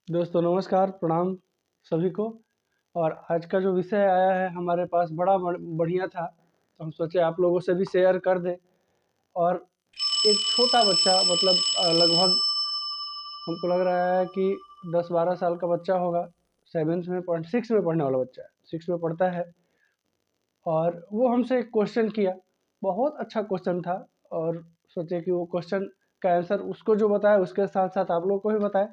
दोस्तों नमस्कार, प्रणाम सभी को। और आज का जो विषय आया है हमारे पास बड़ा बढ़िया था, तो हम सोचे आप लोगों से भी शेयर कर दें। और एक छोटा बच्चा मतलब लगभग हमको लग रहा है कि 10-12 साल का बच्चा होगा, 6 में पढ़ने वाला बच्चा है, 6 में पढ़ता है। और वो हमसे एक क्वेश्चन किया, बहुत अच्छा क्वेश्चन था। और सोचे कि वो क्वेश्चन का आंसर उसको जो बताया उसके साथ साथ आप लोगों को भी बताएं,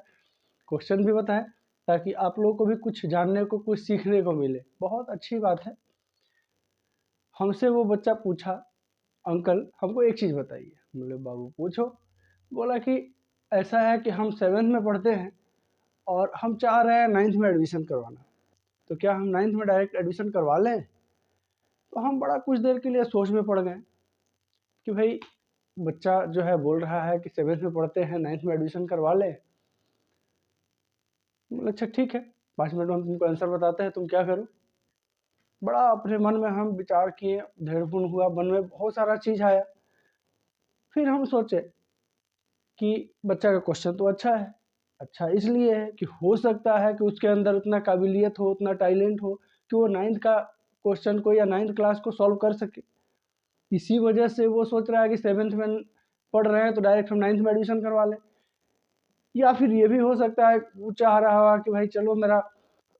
क्वेश्चन भी बताएं, ताकि आप लोगों को भी कुछ जानने को, कुछ सीखने को मिले। बहुत अच्छी बात है। हमसे वो बच्चा पूछा, अंकल हमको एक चीज़ बताइए। बोले बाबू पूछो। बोला कि ऐसा है कि हम 7th में पढ़ते हैं और हम चाह रहे हैं 9th में एडमिशन करवाना, तो क्या हम 9th में डायरेक्ट एडमिशन करवा लें? तो हम बड़ा कुछ देर के लिए सोच में पड़ गए कि भाई बच्चा जो है बोल रहा है कि 7th में पढ़ते हैं, 9th में एडमिशन करवा लें। बोले अच्छा ठीक है, 5 मिनट में हम तुमको आंसर बताते हैं, तुम क्या करो। बड़ा अपने मन में हम विचार किए, ढेरफुन हुआ, मन में बहुत सारा चीज़ आया। फिर हम सोचे कि बच्चा का क्वेश्चन तो अच्छा है। अच्छा इसलिए है कि हो सकता है कि उसके अंदर उतना काबिलियत हो, उतना टैलेंट हो कि वो 9th का क्वेश्चन को या 9th क्लास को सॉल्व कर सके। इसी वजह से वो सोच रहा है कि 7th में पढ़ रहे हैं तो डायरेक्ट हम 9th में एडमिशन करवा लें। या फिर ये भी हो सकता है वो चाह रहा होगा कि भाई चलो मेरा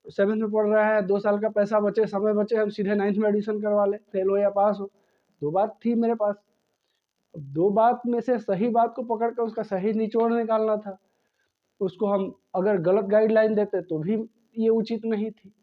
7th में पढ़ रहा है, 2 साल का पैसा बचे, समय बचे, हम सीधे 9th में एडमिशन करवा लें, फेल हो या पास हो। 2 बात थी मेरे पास। अब 2 बात में से सही बात को पकड़ कर उसका सही निचोड़ निकालना था। उसको हम अगर गलत गाइडलाइन देते तो भी ये उचित नहीं थी।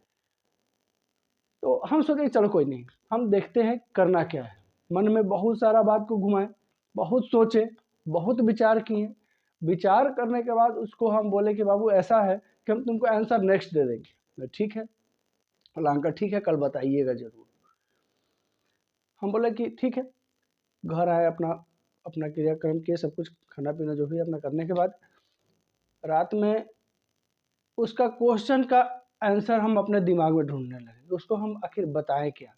तो हम सोचे चलो कोई नहीं, हम देखते हैं करना क्या है। मन में बहुत सारा बात को घुमाए, बहुत सोचे, बहुत विचार किए। विचार करने के बाद उसको हम बोले कि बाबू ऐसा है कि हम तुमको आंसर नेक्स्ट दे देंगे। ठीक है, बोला अंकल ठीक है, कल बताइएगा ज़रूर। हम बोले कि ठीक है। घर आए, अपना अपना क्रियाक्रम किए, सब कुछ खाना पीना जो भी अपना करने के बाद रात में उसका क्वेश्चन का आंसर हम अपने दिमाग में ढूंढने लगे। उसको हम आखिर बताएं क्या?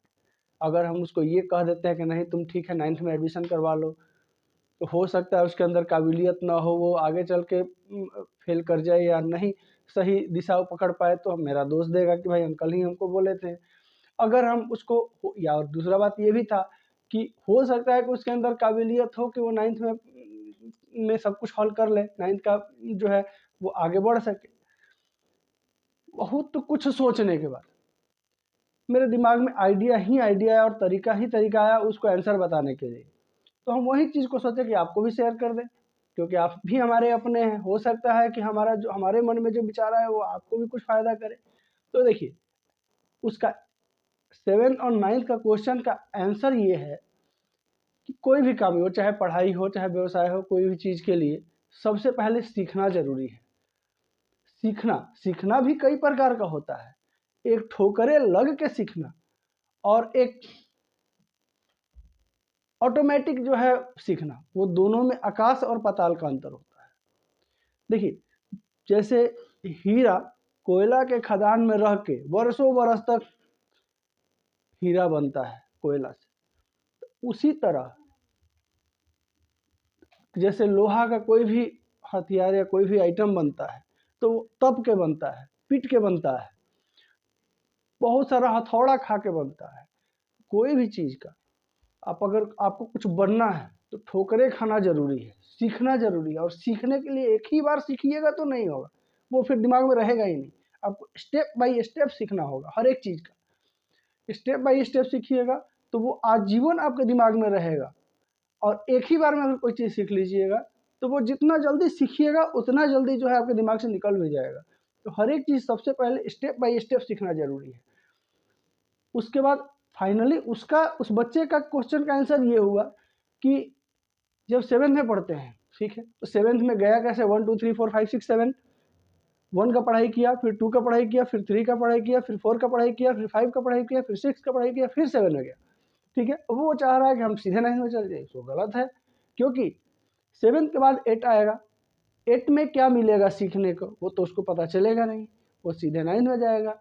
अगर हम उसको ये कह देते हैं कि नहीं तुम ठीक है 9th में एडमिशन करवा लो, तो हो सकता है उसके अंदर काबिलियत ना हो, वो आगे चल के फेल कर जाए या नहीं सही दिशा पकड़ पाए, तो मेरा दोष देगा कि भाई अंकल ही हमको बोले थे। अगर हम उसको या और दूसरा बात ये भी था कि हो सकता है कि उसके अंदर काबिलियत हो कि वो 9th में सब कुछ हल कर ले, 9th का जो है वो आगे बढ़ सके। बहुत तो कुछ सोचने के बाद मेरे दिमाग में आइडिया ही आइडिया आया और तरीका ही तरीका आया उसको आंसर बताने के लिए। तो हम वही चीज़ को सोचे कि आपको भी शेयर कर दें, क्योंकि आप भी हमारे अपने हैं। हो सकता है कि हमारा जो हमारे मन में जो विचार आया वो आपको भी कुछ फ़ायदा करे। तो देखिए, उसका 7th और 9th का क्वेश्चन का आंसर ये है कि कोई भी काम हो, चाहे पढ़ाई हो, चाहे व्यवसाय हो, कोई भी चीज़ के लिए सबसे पहले सीखना ज़रूरी है। सीखना सीखना भी कई प्रकार का होता है। एक ठोकरे लग के सीखना और एक ऑटोमेटिक जो है सीखना, वो दोनों में आकाश और पाताल का अंतर होता है। देखिए, जैसे हीरा कोयला के खदान में रह के वर्षों बरस तक हीरा बनता है कोयला से, उसी तरह जैसे लोहा का कोई भी हथियार या कोई भी आइटम बनता है तो वो तप के बनता है, पीट के बनता है, बहुत सारा हथौड़ा खा के बनता है। कोई भी चीज़ का अगर आपको कुछ बनना है तो ठोकरे खाना जरूरी है, सीखना जरूरी है। और सीखने के लिए एक ही बार सीखिएगा तो नहीं होगा, वो फिर दिमाग में रहेगा ही नहीं। आपको स्टेप बाय स्टेप सीखना होगा, हर एक चीज़ का स्टेप बाय स्टेप सीखिएगा तो वो आजीवन आपके दिमाग में रहेगा। और एक ही बार में अगर कोई चीज़ सीख लीजिएगा तो वो जितना जल्दी सीखिएगा उतना जल्दी जो है आपके दिमाग से निकल भी जाएगा। तो हर एक चीज़ सबसे पहले स्टेप बाय स्टेप सीखना जरूरी है। उसके बाद फाइनली उसका उस बच्चे का क्वेश्चन का आंसर ये हुआ कि जब 7th में पढ़ते हैं, ठीक है, तो 7th में गया कैसे, 1 2 3 4 5 6 7, 1 का पढ़ाई किया, फिर 2 का पढ़ाई किया, फिर 3 का पढ़ाई किया, फिर 4 का पढ़ाई किया, फिर 5 का पढ़ाई किया, फिर 6 का पढ़ाई किया, फिर 7 में गया। ठीक है, वो चाह रहा है कि हम सीधे 9 में चल जाए, तो गलत है। क्योंकि 7 के बाद 8 आएगा, 8 में क्या मिलेगा सीखने को वो तो उसको पता चलेगा नहीं, वो सीधे 9 में जाएगा।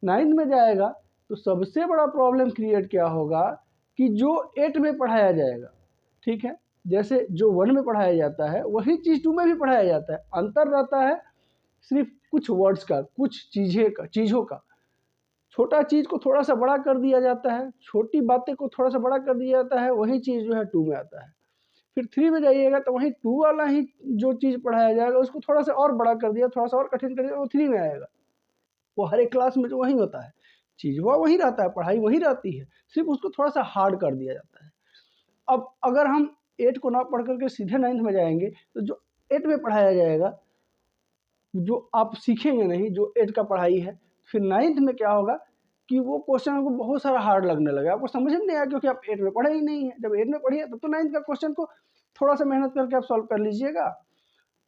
9 में जाएगा तो सबसे बड़ा प्रॉब्लम क्रिएट क्या होगा कि जो 8 में पढ़ाया जाएगा, ठीक है, जैसे जो 1 में पढ़ाया जाता है वही चीज़ 2 में भी पढ़ाया जाता है। अंतर रहता है सिर्फ कुछ वर्ड्स का, कुछ चीज़ों का। छोटा चीज़ को थोड़ा सा बड़ा कर दिया जाता है, छोटी बातें को थोड़ा सा बड़ा कर दिया जाता है, वही चीज़ जो है 2 में आता है। फिर 3 में जाइएगा तो वही 2 वाला ही जो चीज़ पढ़ाया जाएगा उसको थोड़ा सा और बड़ा कर दिया, थोड़ा सा और कठिन कर दिया, वो 3 में आएगा। वो हर एक क्लास में जो वही होता है, चीज़ वही रहता है, पढ़ाई वही रहती है, सिर्फ उसको थोड़ा सा हार्ड कर दिया जाता है। अब अगर हम 8 को ना पढ़ करके सीधे 9th में जाएंगे तो जो 8 में पढ़ाया जाएगा, जो आप सीखेंगे नहीं, जो 8 का पढ़ाई है, फिर 9th में क्या होगा कि वो क्वेश्चन आपको बहुत सारा हार्ड लगने लगा, आपको समझ में नहीं आया क्योंकि आप 8 में पढ़े ही नहीं है। जब 8 में पढ़िए तब तो 9th का क्वेश्चन को थोड़ा सा मेहनत करके आप सॉल्व कर लीजिएगा।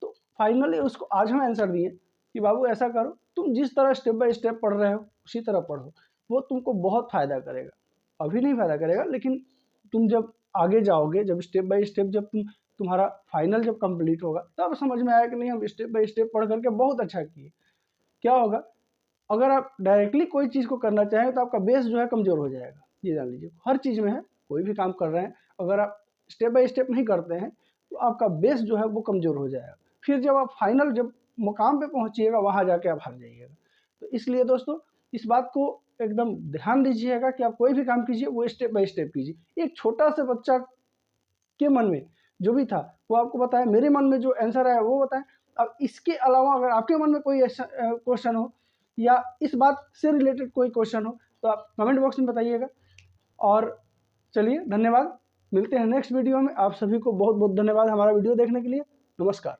तो फाइनली उसको आज हम आंसर दिए कि बाबू ऐसा करो, तुम जिस तरह स्टेप बाय स्टेप पढ़ रहे हो उसी तरह पढ़ो, वो तुमको बहुत फ़ायदा करेगा। अभी नहीं फ़ायदा करेगा, लेकिन तुम जब आगे जाओगे, जब स्टेप बाय स्टेप जब तुम्हारा फाइनल जब कंप्लीट होगा तब समझ में आया कि नहीं हम स्टेप बाय स्टेप पढ़ करके बहुत अच्छा किए। क्या होगा, अगर आप डायरेक्टली कोई चीज़ को करना चाहें तो आपका बेस जो है कमज़ोर हो जाएगा, ये जान लीजिए। हर चीज़ में है, कोई भी काम कर रहे हैं, अगर आप स्टेप बाय स्टेप नहीं करते हैं तो आपका बेस जो है वो कमज़ोर हो जाएगा। फिर जब आप फाइनल जब मुकाम पे पहुंचिएगा वहां जाके आप हार जाइएगा। तो इसलिए दोस्तों इस बात को एकदम ध्यान दीजिएगा कि आप कोई भी काम कीजिए वो स्टेप बाय स्टेप कीजिए। एक छोटा सा बच्चा के मन में जो भी था वो आपको बताया, मेरे मन में जो आंसर आया वो बताएं। अब इसके अलावा अगर आपके मन में कोई ऐसा क्वेश्चन हो या इस बात से रिलेटेड कोई क्वेश्चन हो तो आप कमेंट बॉक्स में बताइएगा। और चलिए धन्यवाद, मिलते हैं नेक्स्ट वीडियो में। आप सभी को बहुत बहुत धन्यवाद हमारा वीडियो देखने के लिए। नमस्कार।